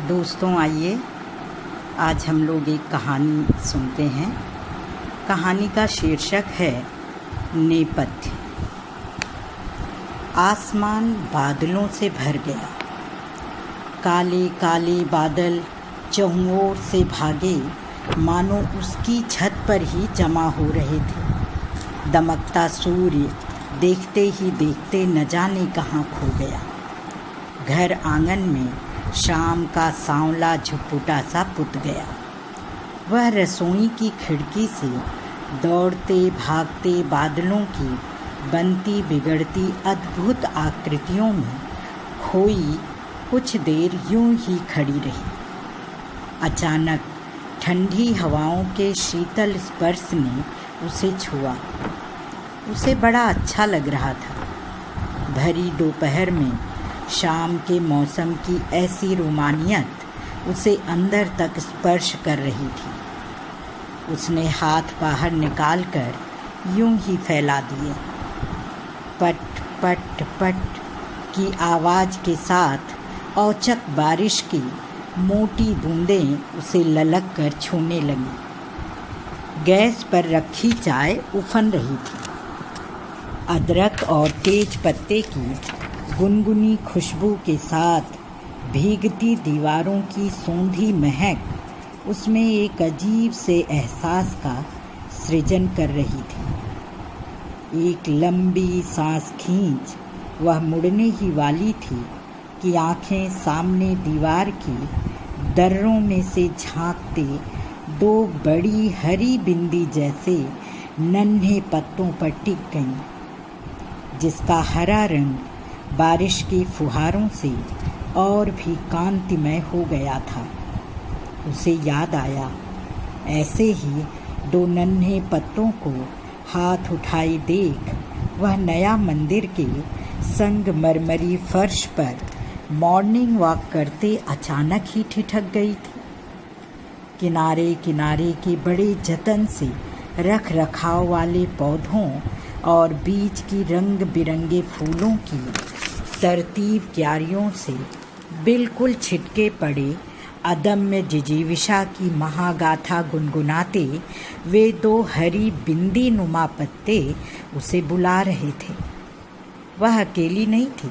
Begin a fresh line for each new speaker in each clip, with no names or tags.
दोस्तों आइए आज हम लोग एक कहानी सुनते हैं। कहानी का शीर्षक है नेपथ्य। आसमान बादलों से भर गया। काले काले बादल चहुओं ओर से भागे, मानो उसकी छत पर ही जमा हो रहे थे। दमकता सूर्य देखते ही देखते न जाने कहाँ खो गया। घर आंगन में शाम का सांवला झुपुटा सा पुत गया। वह रसोई की खिड़की से दौड़ते भागते बादलों की बनती बिगड़ती अद्भुत आकृतियों में खोई कुछ देर यूं ही खड़ी रही। अचानक ठंडी हवाओं के शीतल स्पर्श ने उसे छुआ। उसे बड़ा अच्छा लग रहा था। भरी दोपहर में शाम के मौसम की ऐसी रोमानियत उसे अंदर तक स्पर्श कर रही थी। उसने हाथ बाहर निकालकर यूं ही फैला दिए। पट पट पट की आवाज़ के साथ औचक बारिश की मोटी बूंदें उसे ललक कर छूने लगीं। गैस पर रखी चाय उफन रही थी। अदरक और तेज पत्ते की गुनगुनी खुशबू के साथ भीगती दीवारों की सोंधी महक उसमें एक अजीब से एहसास का सृजन कर रही थी। एक लंबी सांस खींच वह मुड़ने ही वाली थी कि आंखें सामने दीवार की दर्रों में से झांकते दो बड़ी हरी बिंदी जैसे नन्हे पत्तों पर टिक गईं, जिसका हरा रंग बारिश की फुहारों से और भी कांतिमय हो गया था। उसे याद आया, ऐसे ही दो नन्हे पत्तों को हाथ उठाए देख वह नया मंदिर के संगमरमरी फर्श पर मॉर्निंग वॉक करते अचानक ही ठिठक गई थी। किनारे किनारे के बड़े जतन से रख रखाव वाले पौधों और बीच की रंग बिरंगे फूलों की तरतीब क्यारियों से बिल्कुल छिटके पड़े अदम्य जिजीविषा की महागाथा गुनगुनाते वे दो हरी बिंदी नुमा पत्ते उसे बुला रहे थे। वह अकेली नहीं थी,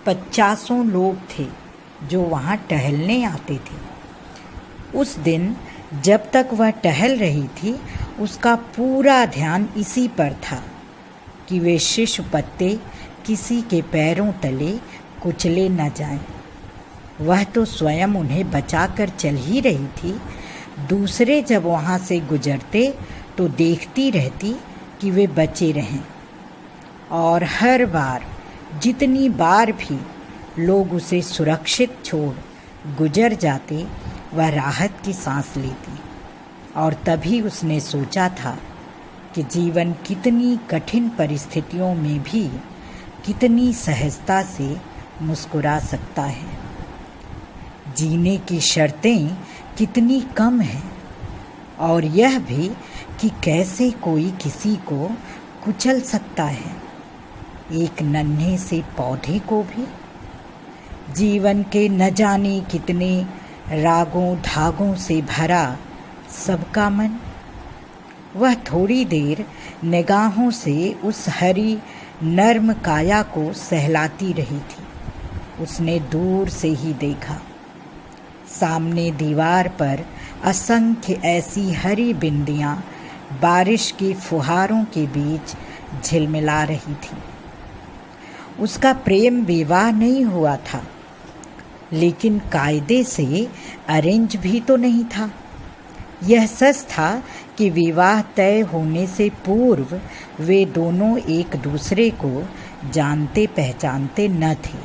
50 लोग थे जो वहाँ टहलने आते थे। उस दिन जब तक वह टहल रही थी उसका पूरा ध्यान इसी पर था कि वे शिशु पत्ते किसी के पैरों तले कुचले न जाएं। वह तो स्वयं उन्हें बचाकर चल ही रही थी। दूसरे जब वहाँ से गुजरते तो देखती रहती कि वे बचे रहें। और हर बार जितनी बार भी लोग उसे सुरक्षित छोड़ गुजर जाते वह राहत की सांस लेती। और तभी उसने सोचा था कि जीवन कितनी कठिन परिस्थितियों में भी कितनी सहजता से मुस्कुरा सकता है। जीने की शर्तें कितनी कम हैं, और यह भी कि कैसे कोई किसी को कुचल सकता है, एक नन्हे से पौधे को भी। जीवन के न जाने कितने रागों धागों से भरा सबका मन। वह थोड़ी देर निगाहों से उस हरी नर्म काया को सहलाती रही थी। उसने दूर से ही देखा, सामने दीवार पर असंख्य ऐसी हरी बिंदियां बारिश की फुहारों के बीच झिलमिला रही थी। उसका प्रेम विवाह नहीं हुआ था, लेकिन कायदे से अरेंज भी तो नहीं था। यह सच था कि विवाह तय होने से पूर्व वे दोनों एक दूसरे को जानते पहचानते न थे,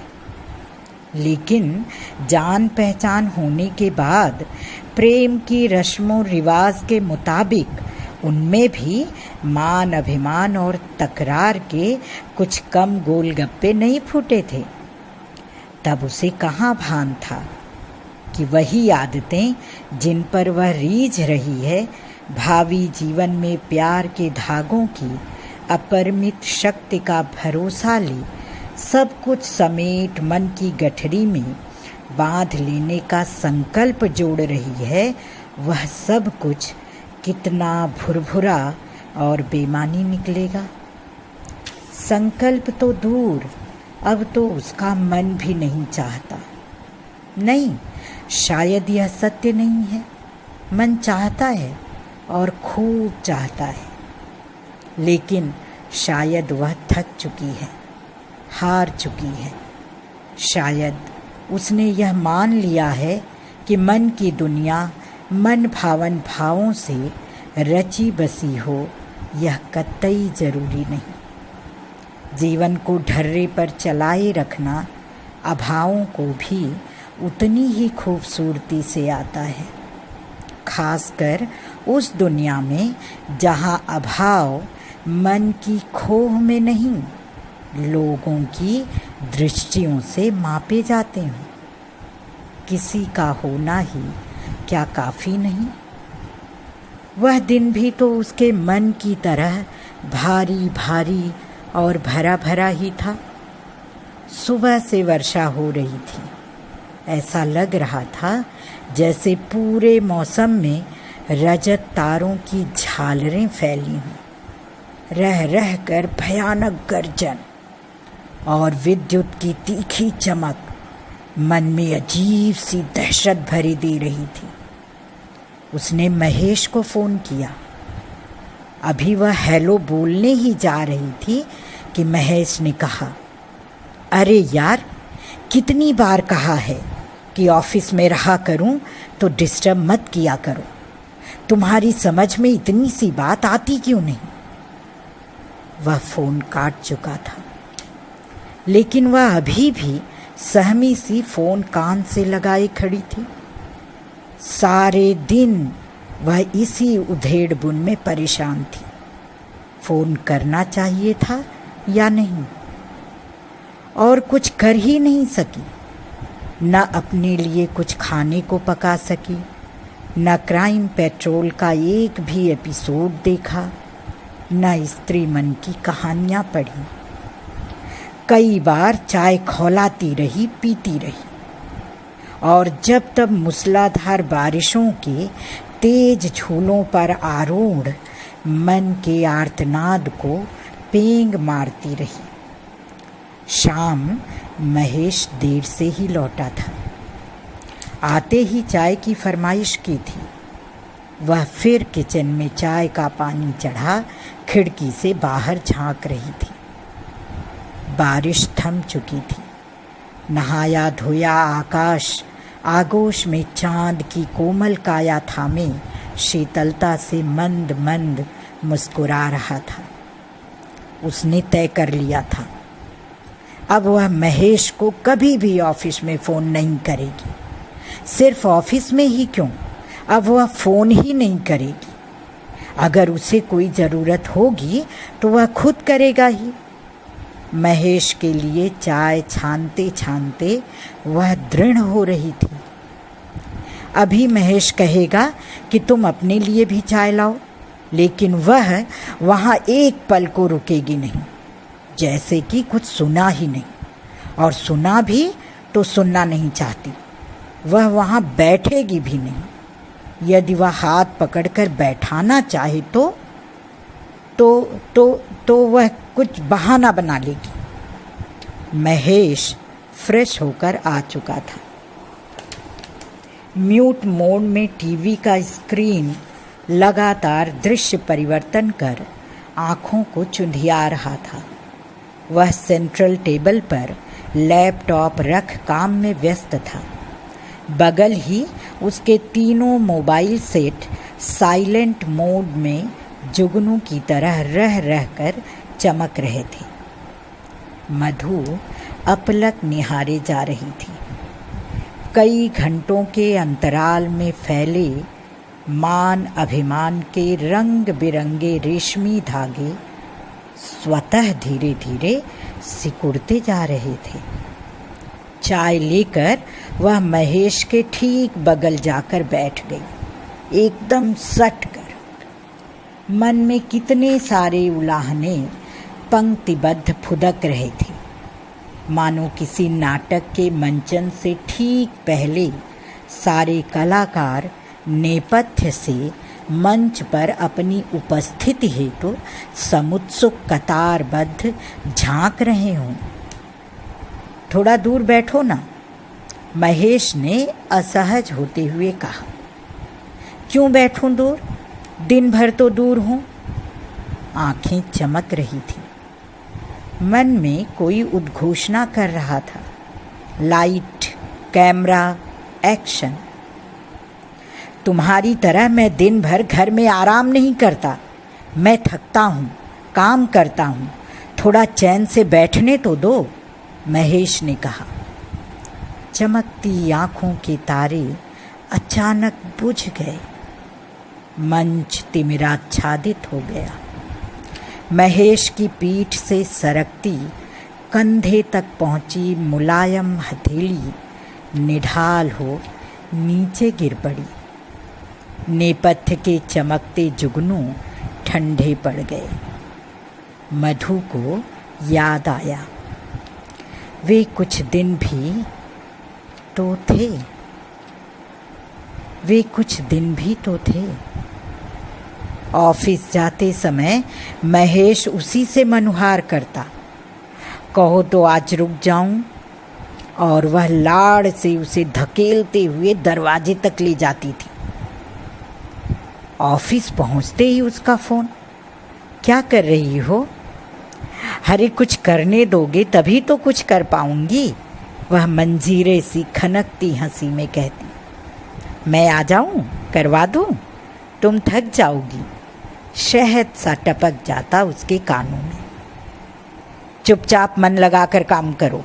लेकिन जान पहचान होने के बाद प्रेम की रस्मों रिवाज के मुताबिक उनमें भी मान अभिमान और तकरार के कुछ कम गोलगप्पे नहीं फूटे थे। तब उसे कहाँ भान था कि वही आदतें जिन पर वह रीझ रही है भावी जीवन में प्यार के धागों की अपरिमित शक्ति का भरोसा ले सब कुछ समेट मन की गठरी में बांध लेने का संकल्प जोड़ रही है, वह सब कुछ कितना भुरभुरा और बेमानी निकलेगा। संकल्प तो दूर, अब तो उसका मन भी नहीं चाहता। नहीं, शायद यह सत्य नहीं है। मन चाहता है और खूब चाहता है, लेकिन शायद वह थक चुकी है, हार चुकी है। शायद उसने यह मान लिया है कि मन की दुनिया मन भावन भावों से रची बसी हो, यह कतई जरूरी नहीं। जीवन को ढर्रे पर चलाए रखना अभावों को भी उतनी ही खूबसूरती से आता है, खासकर उस दुनिया में जहाँ अभाव मन की खोह में नहीं, लोगों की दृष्टियों से मापे जाते हैं। किसी का होना ही क्या काफ़ी नहीं? वह दिन भी तो उसके मन की तरह भारी भारी और भरा भरा ही था। सुबह से वर्षा हो रही थी। ऐसा लग रहा था जैसे पूरे मौसम में रजत तारों की झालरें फैली हों। रह रह कर भयानक गर्जन और विद्युत की तीखी चमक मन में अजीब सी दहशत भरी दे रही थी। उसने महेश को फ़ोन किया। अभी वह हेलो बोलने ही जा रही थी कि महेश ने कहा, अरे यार, कितनी बार कहा है कि ऑफिस में रहा करूं तो डिस्टर्ब मत किया करो। तुम्हारी समझ में इतनी सी बात आती क्यों नहीं? वह फ़ोन काट चुका था, लेकिन वह अभी भी सहमी सी फ़ोन कान से लगाए खड़ी थी। सारे दिन वह इसी उधेड़ बुन में परेशान थी। फ़ोन करना चाहिए था या नहीं, और कुछ कर ही नहीं सकी। न अपने लिए कुछ खाने को पका सकी, न क्राइम पेट्रोल का एक भी एपिसोड देखा, न स्त्री मन की कहानियाँ पढ़ी। कई बार चाय खौलाती रही, पीती रही, और जब तब मूसलाधार बारिशों के तेज झूलों पर आरूढ़ मन के आर्तनाद को पेंग मारती रही। शाम महेश देर से ही लौटा था। आते ही चाय की फरमाइश की थी। वह फिर किचन में चाय का पानी चढ़ा खिड़की से बाहर झांक रही थी। बारिश थम चुकी थी। नहाया धोया आकाश आगोश में चांद की कोमल काया थामे शीतलता से मंद मंद मुस्कुरा रहा था। उसने तय कर लिया था, अब वह महेश को कभी भी ऑफिस में फ़ोन नहीं करेगी। सिर्फ ऑफिस में ही क्यों, अब वह फ़ोन ही नहीं करेगी। अगर उसे कोई ज़रूरत होगी तो वह खुद करेगा ही। महेश के लिए चाय छानते छानते वह दृढ़ हो रही थी। अभी महेश कहेगा कि तुम अपने लिए भी चाय लाओ, लेकिन वह वहाँ एक पल को रुकेगी नहीं, जैसे कि कुछ सुना ही नहीं, और सुना भी तो सुनना नहीं चाहती। वह वहाँ बैठेगी भी नहीं। यदि वह हाथ पकड़कर बैठाना चाहे तो वह कुछ बहाना बना लेगी। महेश फ्रेश होकर आ चुका था। म्यूट मोड में टीवी का स्क्रीन लगातार दृश्य परिवर्तन कर आँखों को चुंधिया रहा था। वह सेंट्रल टेबल पर लैपटॉप रख काम में व्यस्त था। बगल ही उसके तीनों मोबाइल सेट साइलेंट मोड में जुगनू की तरह रह रहकर चमक रहे थे। मधु अपलक निहारे जा रही थी। कई घंटों के अंतराल में फैले मान अभिमान के रंग बिरंगे रेशमी धागे स्वतः धीरे धीरे सिकुड़ते जा रहे थे। चाय लेकर वह महेश के ठीक बगल जाकर बैठ गई, एकदम सट कर। मन में कितने सारे उलाहने पंक्तिबद्ध फुदक रहे थे। मानो किसी नाटक के मंचन से ठीक पहले सारे कलाकार नेपथ्य से मंच पर अपनी उपस्थिति हेतु समुत्सुक कतारबद्ध झांक रहे हों। थोड़ा दूर बैठो ना, महेश ने असहज होते हुए कहा। क्यों बैठूं दूर? दिन भर तो दूर हूं। आंखें चमक रही थी। मन में कोई उद्घोषणा कर रहा था। Light, camera, action. तुम्हारी तरह मैं दिन भर घर में आराम नहीं करता। मैं थकता हूँ, काम करता हूँ। थोड़ा चैन से बैठने तो दो, महेश ने कहा। चमकती आँखों के तारे अचानक बुझ गए। मंच तिमिराच्छादित हो गया। महेश की पीठ से सरकती कंधे तक पहुंची मुलायम हथेली निढाल हो नीचे गिर पड़ी। नेपथ्य के चमकते जुगनू ठंडे पड़ गए। मधु को याद आया, वे कुछ दिन भी तो थे। वे कुछ दिन भी तो थे। ऑफिस जाते समय महेश उसी से मनुहार करता। कहो तो आज रुक जाऊं, और वह लाड़ से उसे धकेलते हुए दरवाजे तक ले जाती थी। ऑफिस पहुंचते ही उसका फोन, क्या कर रही हो? अरे कुछ करने दोगे तभी तो कुछ कर पाऊंगी, वह मंजीरे सी खनकती हंसी में कहती। मैं आ जाऊं, करवा दूं? तुम थक जाओगी। शहद सा टपक जाता उसके कानों में। चुपचाप मन लगाकर काम करो,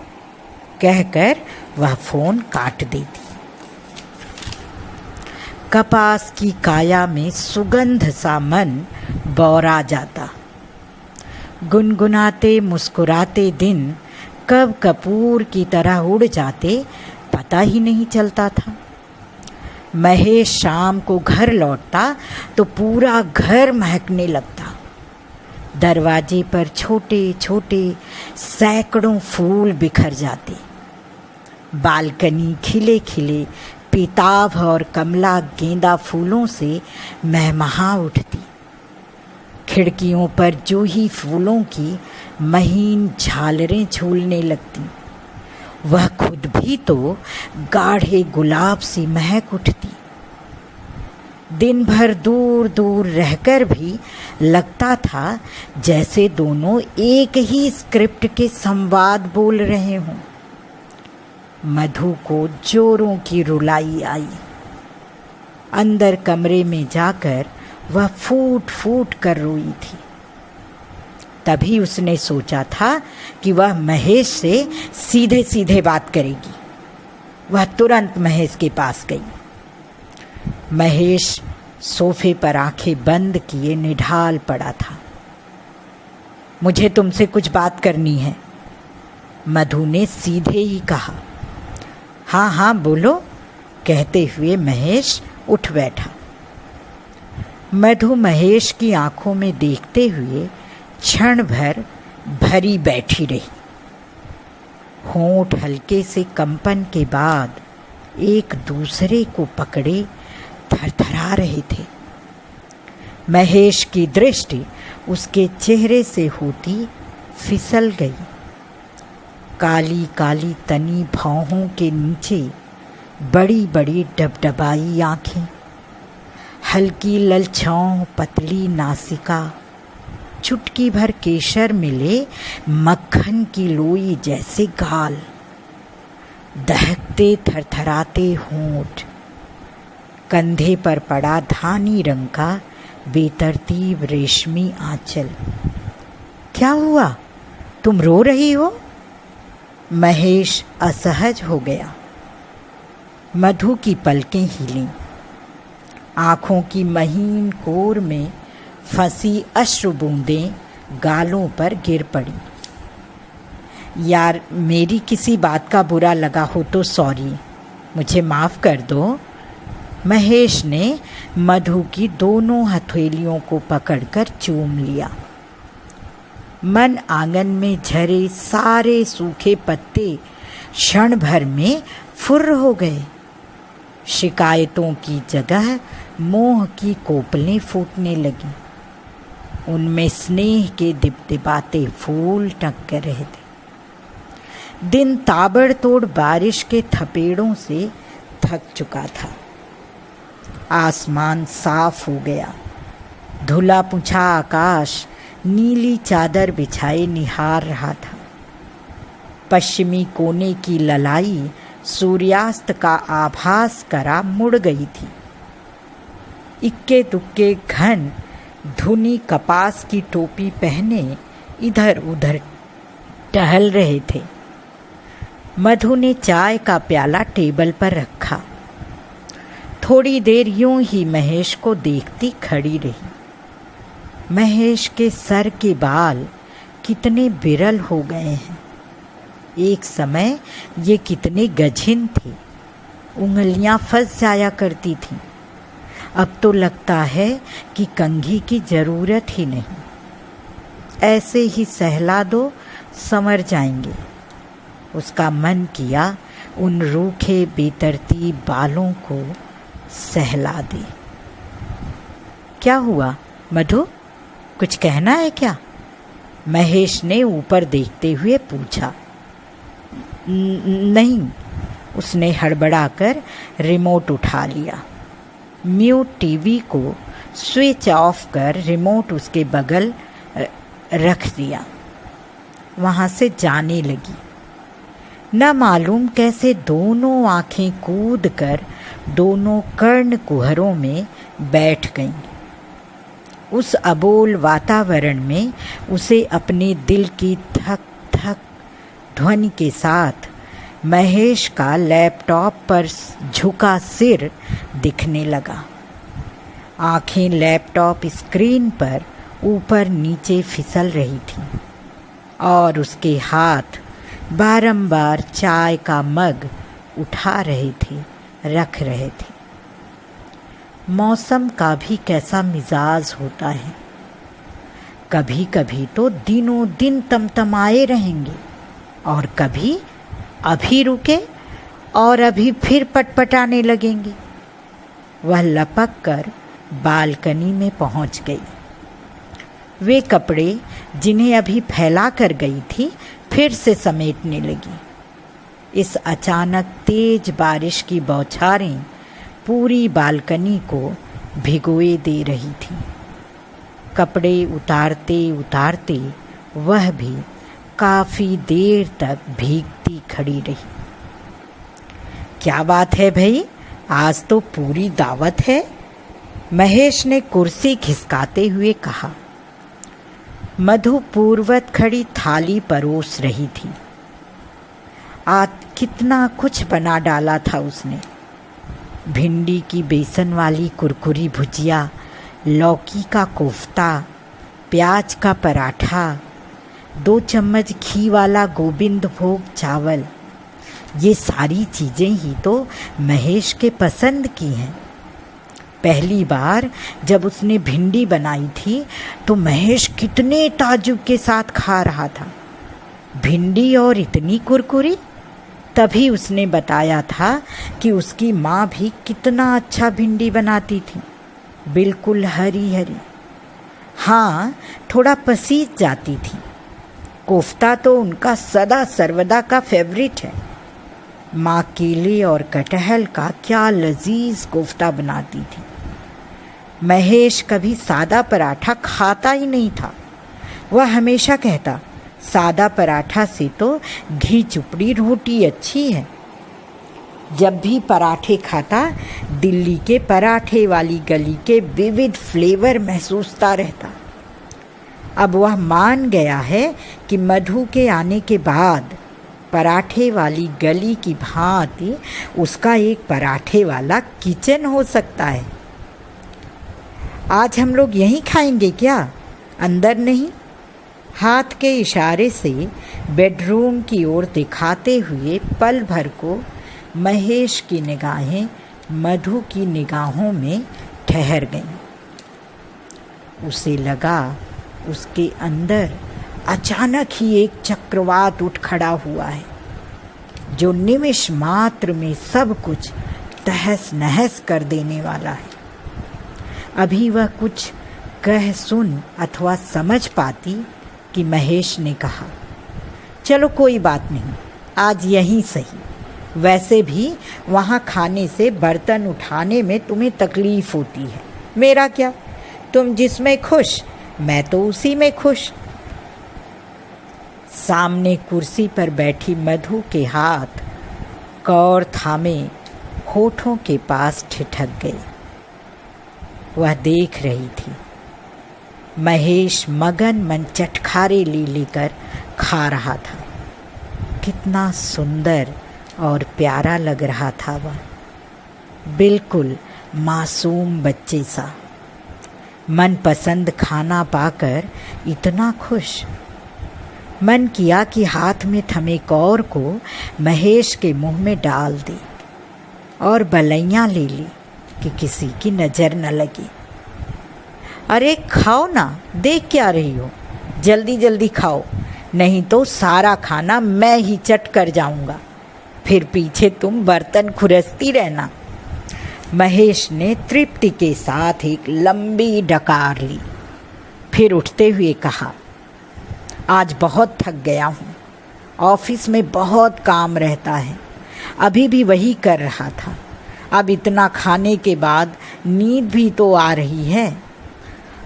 कहकर वह फोन काट देती। कपास की काया में सुगंध सा मन बौरा जाता। गुनगुनाते मुस्कुराते दिन कब कपूर की तरह उड़ जाते पता ही नहीं चलता था। महेश शाम को घर लौटता तो पूरा घर महकने लगता। दरवाजे पर छोटे छोटे सैकड़ों फूल बिखर जाते। बालकनी खिले खिले पीताभ और कमला गेंदा फूलों से महमहा उठती। खिड़कियों पर जूही फूलों की महीन झालरें झूलने लगती। वह खुद भी तो गाढ़े गुलाब सी महक उठती। दिन भर दूर दूर रहकर भी लगता था जैसे दोनों एक ही स्क्रिप्ट के संवाद बोल रहे हों। मधु को जोरों की रुलाई आई। अंदर कमरे में जाकर वह फूट फूट कर रोई थी। तभी उसने सोचा था कि वह महेश से सीधे सीधे बात करेगी। वह तुरंत महेश के पास गई। महेश सोफे पर आंखें बंद किए निढाल पड़ा था। मुझे तुमसे कुछ बात करनी है, मधु ने सीधे ही कहा। हाँ हाँ बोलो, कहते हुए महेश उठ बैठा। मधु महेश की आंखों में देखते हुए क्षण भर भरी बैठी रही। होंठ हल्के से कंपन के बाद एक दूसरे को पकड़े थरथरा रहे थे। महेश की दृष्टि उसके चेहरे से होती फिसल गई। काली काली तनी भौहों के नीचे बड़ी बड़ी डबडबाई आँखें, हल्की ललछाऊ पतली नासिका, चुटकी भर केशर मिले मक्खन की लोई जैसे गाल, दहकते थरथराते होंठ, कंधे पर पड़ा धानी रंग का बेतरतीब रेशमी आंचल। क्या हुआ, तुम रो रही हो? महेश असहज हो गया। मधु की पलकें हिलीं। आँखों की महीन कोर में फंसी अश्रु बूंदें गालों पर गिर पड़ी। यार, मेरी किसी बात का बुरा लगा हो तो सॉरी, मुझे माफ़ कर दो। महेश ने मधु की दोनों हथेलियों को पकड़कर चूम लिया। मन आंगन में झरे सारे सूखे पत्ते क्षण भर में फुर्र हो गए। शिकायतों की जगह मोह की कोपलें फूटने लगीं। उनमें स्नेह के दिपदिपाते फूल टंक रहे थे। दिन ताबड़तोड़ बारिश के थपेड़ों से थक चुका था। आसमान साफ हो गया। धुला पुछा आकाश नीली चादर बिछाए निहार रहा था। पश्चिमी कोने की ललाई सूर्यास्त का आभास करा मुड़ गई थी। इक्के दुक्के घन धुनी कपास की टोपी पहने इधर उधर टहल रहे थे। मधु ने चाय का प्याला टेबल पर रखा। थोड़ी देर यूं ही महेश को देखती खड़ी रही। महेश के सर के बाल कितने बिरल हो गए हैं। एक समय ये कितने गझिन थे, उंगलियां फंस जाया करती थीं। अब तो लगता है कि कंघी की जरूरत ही नहीं, ऐसे ही सहला दो संवर जाएंगे। उसका मन किया उन रूखे बेतरतीब बालों को सहला दे। क्या हुआ मधु, कुछ कहना है क्या? महेश ने ऊपर देखते हुए पूछा। नहीं, उसने हड़बड़ाकर रिमोट उठा लिया। म्यूट टीवी को स्विच ऑफ कर रिमोट उसके बगल रख दिया। वहाँ से जाने लगी। न मालूम कैसे दोनों आंखें कूद कर दोनों कर्ण कुहरों में बैठ गईं। उस अबोल वातावरण में उसे अपने दिल की धक धक ध्वनि के साथ महेश का लैपटॉप पर झुका सिर दिखने लगा। आंखें लैपटॉप स्क्रीन पर ऊपर नीचे फिसल रही थीं और उसके हाथ बारंबार चाय का मग उठा रहे थे, रख रहे थे। मौसम का भी कैसा मिजाज होता है। कभी कभी तो दिनों दिन तमतमाए रहेंगे और कभी अभी रुके और अभी फिर पटपटाने लगेंगे। वह लपक कर बालकनी में पहुंच गई। वे कपड़े जिन्हें अभी फैला कर गई थी फिर से समेटने लगी। इस अचानक तेज बारिश की बौछारें पूरी बालकनी को भिगोए दे रही थी। कपड़े उतारते उतारते वह भी काफ़ी देर तक भीगती खड़ी रही। क्या बात है भाई, आज तो पूरी दावत है, महेश ने कुर्सी खिसकाते हुए कहा। मधु पूर्वत खड़ी थाली परोस रही थी। आज कितना कुछ बना डाला था उसने। भिंडी की बेसन वाली कुरकुरी भुजिया, लौकी का कोफ्ता, प्याज का पराठा, 2 चम्मच घी वाला गोविंद भोग चावल। ये सारी चीज़ें ही तो महेश के पसंद की हैं। पहली बार जब उसने भिंडी बनाई थी तो महेश कितने ताज्जुब के साथ खा रहा था। भिंडी और इतनी कुरकुरी। तभी उसने बताया था कि उसकी माँ भी कितना अच्छा भिंडी बनाती थी, बिल्कुल हरी हरी। हाँ, थोड़ा पसीज जाती थी। कोफ्ता तो उनका सदा सर्वदा का फेवरेट है। माँ केले और कटहल का क्या लजीज कोफ्ता बनाती थी। महेश कभी सादा पराठा खाता ही नहीं था। वह हमेशा कहता, सादा पराठा से तो घी चुपड़ी रोटी अच्छी है। जब भी पराठे खाता दिल्ली के पराठे वाली गली के विविध फ्लेवर महसूसता रहता। अब वह मान गया है कि मधु के आने के बाद पराठे वाली गली की भांति उसका एक पराठे वाला किचन हो सकता है। आज हम लोग यहीं खाएंगे क्या, अंदर नहीं? हाथ के इशारे से बेडरूम की ओर दिखाते हुए पल भर को महेश की निगाहें मधु की निगाहों में ठहर गईं। उसे लगा उसके अंदर अचानक ही एक चक्रवात उठ खड़ा हुआ है जो निमिष मात्र में सब कुछ तहस नहस कर देने वाला है। अभी वह कुछ कह सुन अथवा समझ पाती कि महेश ने कहा, चलो कोई बात नहीं, आज यहीं सही। वैसे भी वहाँ खाने से बर्तन उठाने में तुम्हें तकलीफ होती है, मेरा क्या, तुम जिसमें खुश मैं तो उसी में खुश। सामने कुर्सी पर बैठी मधु के हाथ कौर थामे होठों के पास ठिठक गए। वह देख रही थी महेश मगन मन चटखारे ले लेकर खा रहा था। कितना सुंदर और प्यारा लग रहा था वह, बिल्कुल मासूम बच्चे सा। मनपसंद खाना पाकर इतना खुश। मन किया कि हाथ में थमे कौर को महेश के मुंह में डाल दे और बलैया ले ली कि किसी की नज़र न लगे। अरे खाओ ना, देख क्या रही हो, जल्दी जल्दी खाओ, नहीं तो सारा खाना मैं ही चट कर जाऊंगा, फिर पीछे तुम बर्तन खुरसती रहना। महेश ने तृप्ति के साथ एक लंबी डकार ली, फिर उठते हुए कहा, आज बहुत थक गया हूँ, ऑफिस में बहुत काम रहता है, अभी भी वही कर रहा था। अब इतना खाने के बाद नींद भी तो आ रही है।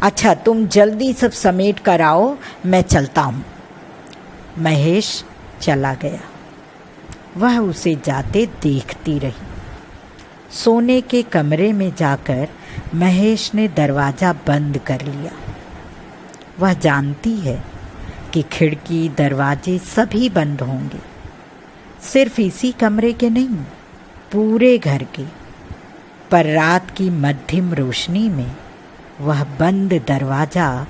अच्छा तुम जल्दी सब समेट कर आओ, मैं चलता हूँ। महेश चला गया। वह उसे जाते देखती रही। सोने के कमरे में जाकर महेश ने दरवाज़ा बंद कर लिया। वह जानती है कि खिड़की दरवाजे सभी बंद होंगे, सिर्फ इसी कमरे के नहीं, पूरे घर के। पर रात की मध्यम रोशनी में वह बंद दरवाज़ा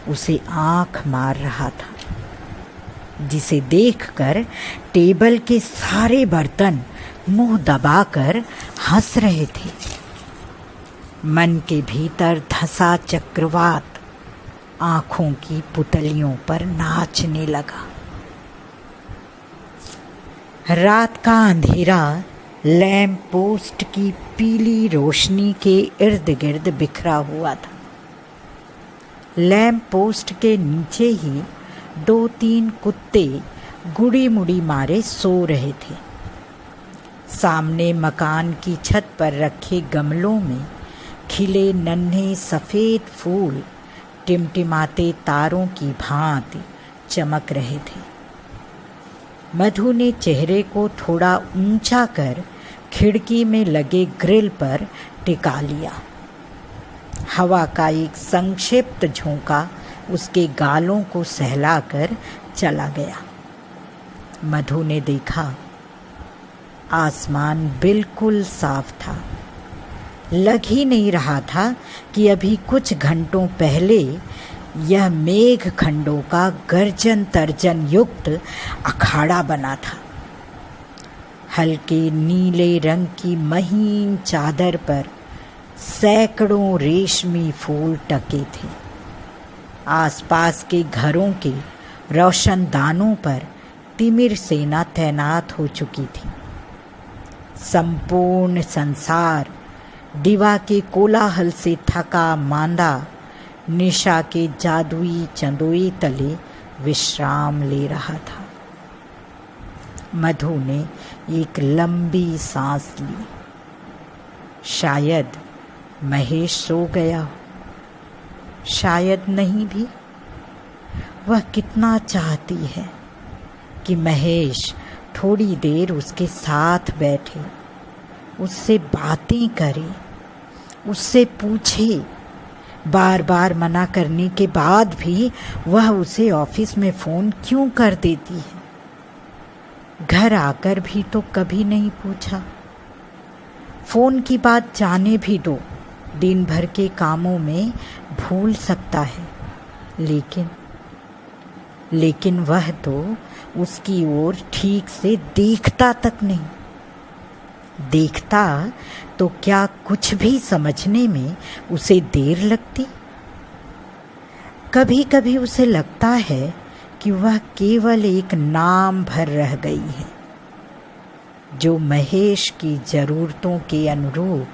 उसे आंख मार रहा था, जिसे देखकर टेबल के सारे बर्तन मुंह दबाकर हंस रहे थे। मन के भीतर धंसा चक्रवात आंखों की पुतलियों पर नाचने लगा। रात का अंधेरा लैंप पोस्ट की पीली रोशनी के इर्द गिर्द बिखरा हुआ था। लैंप पोस्ट के नीचे ही 2-3 कुत्ते गुड़ी मुड़ी मारे सो रहे थे। सामने मकान की छत पर रखे गमलों में खिले नन्हे सफ़ेद फूल टिमटिमाते तारों की भांति चमक रहे थे। मधु ने चेहरे को थोड़ा ऊंचा कर खिड़की में लगे ग्रिल पर टिका लिया। हवा का एक संक्षिप्त झोंका उसके गालों को सहलाकर चला गया। मधु ने देखा आसमान बिल्कुल साफ था। लग ही नहीं रहा था कि अभी कुछ घंटों पहले यह मेघ खंडों का गर्जन तर्जन युक्त अखाड़ा बना था। हल्के नीले रंग की महीन चादर पर सैकड़ों रेशमी फूल टके थे। आसपास के घरों के रोशनदानों पर तिमिर सेना तैनात हो चुकी थी। संपूर्ण संसार दिवा के कोलाहल से थका मांदा निशा के जादुई चंदोए तले विश्राम ले रहा था। मधु ने एक लंबी सांस ली। शायद महेश सो गया हो, शायद नहीं भी। वह कितना चाहती है कि महेश थोड़ी देर उसके साथ बैठे, उससे बातें करे, उससे पूछे। बार बार मना करने के बाद भी वह उसे ऑफिस में फ़ोन क्यों कर देती है? घर आकर भी तो कभी नहीं पूछा। फ़ोन की बात जाने भी दो, दिन भर के कामों में भूल सकता है, लेकिन वह तो उसकी ओर ठीक से देखता तक नहीं। देखता तो क्या कुछ भी समझने में उसे देर लगती? कभी कभी उसे लगता है कि वह केवल एक नाम भर रह गई है, जो महेश की जरूरतों के अनुरूप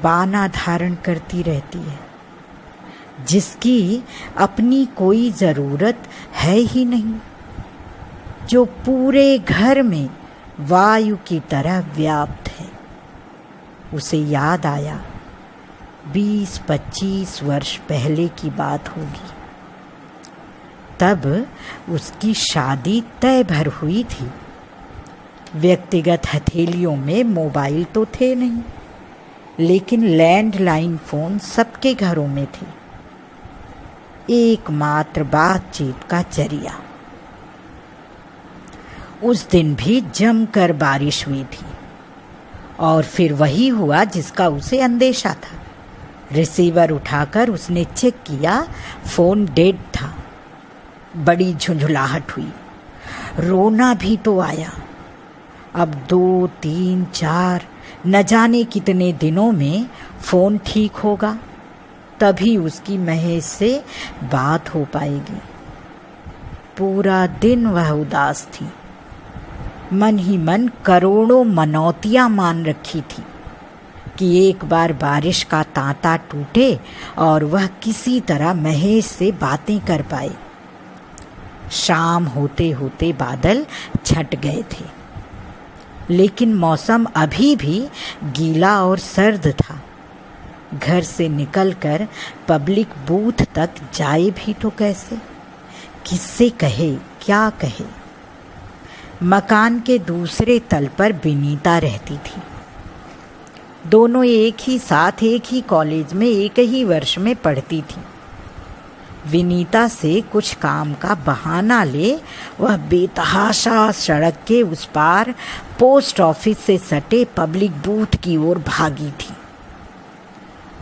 बाना धारण करती रहती है, जिसकी अपनी कोई ज़रूरत है ही नहीं, जो पूरे घर में वायु की तरह व्याप्त है। उसे याद आया 20-25 वर्ष पहले की बात होगी। तब उसकी शादी तय भर हुई थी। व्यक्तिगत हथेलियों में मोबाइल तो थे नहीं, लेकिन लैंडलाइन फ़ोन सबके घरों में थे। एकमात्र बातचीत का जरिया। उस दिन भी जमकर बारिश हुई थी और फिर वही हुआ जिसका उसे अंदेशा था। रिसीवर उठाकर उसने चेक किया, फ़ोन डेड था। बड़ी झुंझुलाहट हुई, रोना भी तो आया। अब 2, 3, 4 न जाने कितने दिनों में फ़ोन ठीक होगा, तभी उसकी महेश से बात हो पाएगी। पूरा दिन वह उदास थी, मन ही मन करोड़ों मनौतियाँ मान रखी थी कि एक बार बारिश का तांता टूटे और वह किसी तरह महेश से बातें कर पाए। शाम होते होते बादल छट गए थे, लेकिन मौसम अभी भी गीला और सर्द था। घर से निकलकर पब्लिक बूथ तक जाए भी तो कैसे? किससे कहे, क्या कहे? मकान के दूसरे तल पर विनीता रहती थी। दोनों एक ही साथ एक ही कॉलेज में एक ही वर्ष में पढ़ती थी। विनीता से कुछ काम का बहाना ले वह बेतहाशा सड़क के उस पार पोस्ट ऑफिस से सटे पब्लिक बूथ की ओर भागी थी।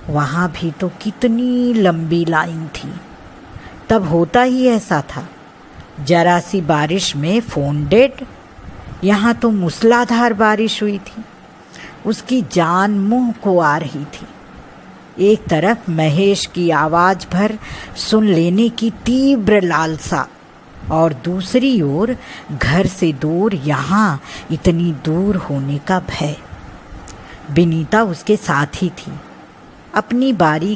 वहाँ भी तो कितनी लंबी लाइन थी। तब होता ही ऐसा था, जरा सी बारिश में फ़ोन डेड। यहाँ तो मूसलाधार बारिश हुई थी, उसकी जान मुंह को आ रही थी। एक तरफ महेश की आवाज़ भर सुन लेने की तीव्र लालसा और दूसरी ओर घर से दूर, यहाँ इतनी दूर होने का भय। विनीता उसके साथ ही थी। अपनी बारी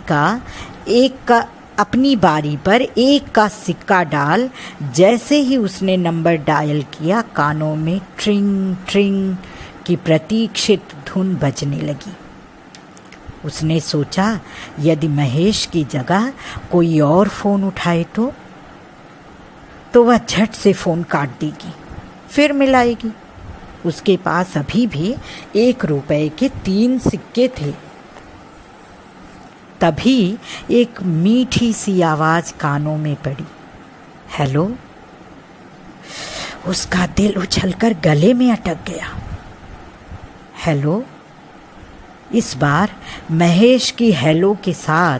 पर एक का सिक्का डाल जैसे ही उसने नंबर डायल किया, कानों में ट्रिंग ट्रिंग की प्रतीक्षित धुन बजने लगी। उसने सोचा, यदि महेश की जगह कोई और फ़ोन उठाए तो वह झट से फ़ोन काट देगी, फिर मिलाएगी। उसके पास अभी भी 1 रुपए के 3 सिक्के थे। तभी एक मीठी सी आवाज़ कानों में पड़ी, हेलो। उसका दिल उछलकर गले में अटक गया। हेलो। इस बार महेश की हेलो के साथ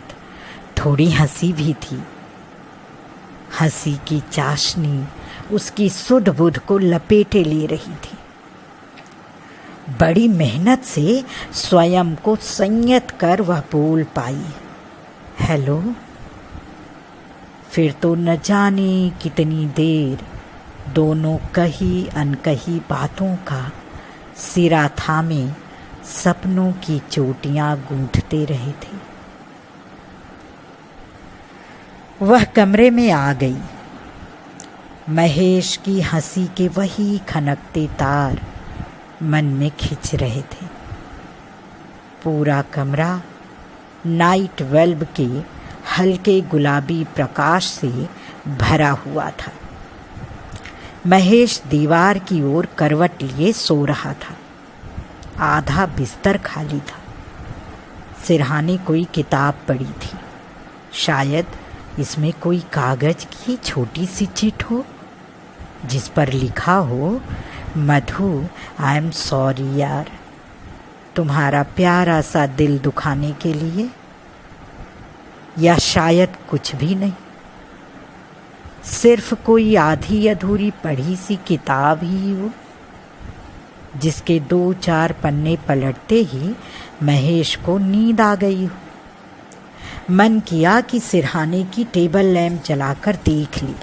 थोड़ी हंसी भी थी। हंसी की चाशनी उसकी सुध बुध को लपेटे ले रही थी। बड़ी मेहनत से स्वयं को संयत कर वह बोल पाई, हेलो। फिर तो न जाने कितनी देर दोनों कही अनकही बातों का सिरा थामे सपनों की चोटियां गूंथते रहे थे। वह कमरे में आ गई। महेश की हंसी के वही खनकते तार मन में खिंच रहे थे। पूरा कमरा नाइट बल्ब के हल्के गुलाबी प्रकाश से भरा हुआ था। महेश दीवार की ओर करवट लिए सो रहा था। आधा बिस्तर खाली था। सिरहाने कोई किताब पड़ी थी। शायद इसमें कोई कागज की छोटी सी चिट हो, जिस पर लिखा हो, मधु, आई एम सॉरी यार, तुम्हारा प्यारा सा दिल दुखाने के लिए। या शायद कुछ भी नहीं, सिर्फ कोई आधी अधूरी पढ़ी सी किताब ही हो, जिसके 2-4 पन्ने पलटते ही महेश को नींद आ गई हो। मन किया कि सिरहाने की टेबल लैंप जलाकर देख ली।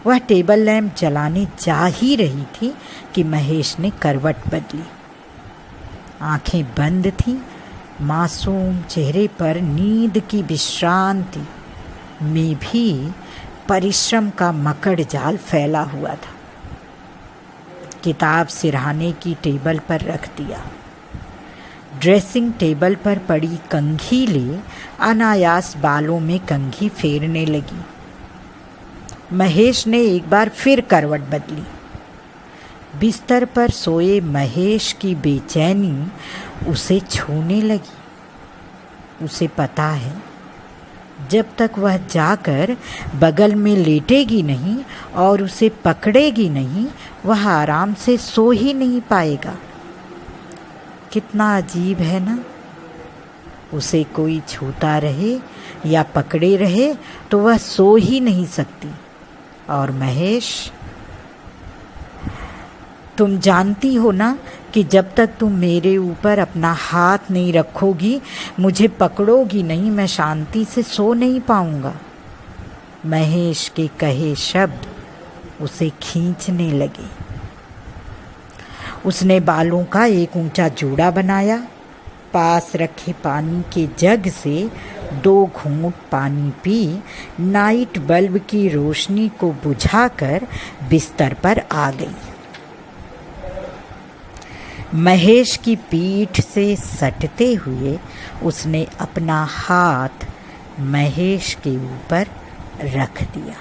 वह टेबल लैंप जलाने जा ही रही थी कि महेश ने करवट बदली। आंखें बंद थीं, मासूम चेहरे पर नींद की विश्रांति में भी परिश्रम का मकड़ जाल फैला हुआ था। किताब सिरहाने की टेबल पर रख दिया। ड्रेसिंग टेबल पर पड़ी कंघी ले अनायास बालों में कंघी फेरने लगी। महेश ने एक बार फिर करवट बदली। बिस्तर पर सोए महेश की बेचैनी उसे छूने लगी। उसे पता है, जब तक वह जाकर बगल में लेटेगी नहीं और उसे पकड़ेगी नहीं, वह आराम से सो ही नहीं पाएगा। कितना अजीब है ना, उसे कोई छूता रहे या पकड़े रहे तो वह सो ही नहीं सकती। और महेश, तुम जानती हो ना कि जब तक तुम मेरे ऊपर अपना हाथ नहीं रखोगी, मुझे पकड़ोगी नहीं, मैं शांति से सो नहीं पाऊंगा। महेश के कहे शब्द उसे खींचने लगे। उसने बालों का एक ऊंचा जूड़ा बनाया, पास रखे पानी के जग से 2 घूंट पानी पी, नाइट बल्ब की रोशनी को बुझाकर बिस्तर पर आ गई। महेश की पीठ से सटते हुए उसने अपना हाथ महेश के ऊपर रख दिया।